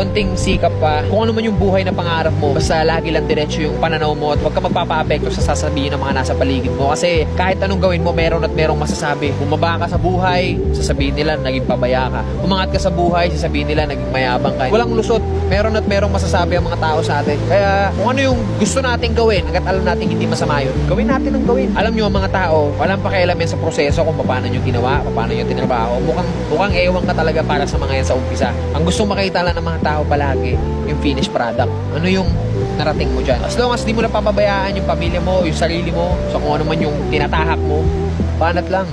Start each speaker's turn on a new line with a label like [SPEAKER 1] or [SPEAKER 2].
[SPEAKER 1] konting sikap pa, kung ano man yung buhay na pangarap mo, basta lagi lang diretso yung pananaw mo at huwag ka magpapa-apekto sa sasabihin ng mga nasa paligid mo. Kasi kahit anong gawin mo, meron at merong masasabi. Bumaba ka sa buhay, sasabihin nila naging pabaya ka. Umangat ka sa buhay, sasabihin nila naging mayabang ka. Walang lusot, meron at merong masasabi ang mga tao sa atin. Kaya kung ano yung gusto nating gawin, hanggat alam natin hindi masama yun, gawin natin ang gawin. Alam nyo, ang mga tao, walang pakialam yan sa proseso kung paano nyo ginawa, paano nyo tinrabaho. Mukhang ewan ka talaga para sa mga yan sa umpisa. Ang gustong makita lang ng mga tao palagi, yung finished product. Ano yung narating mo dyan. As long as di mo napapabayaan yung pamilya mo, yung sarili mo, sa kung ano man yung tinatahak mo, banat lang.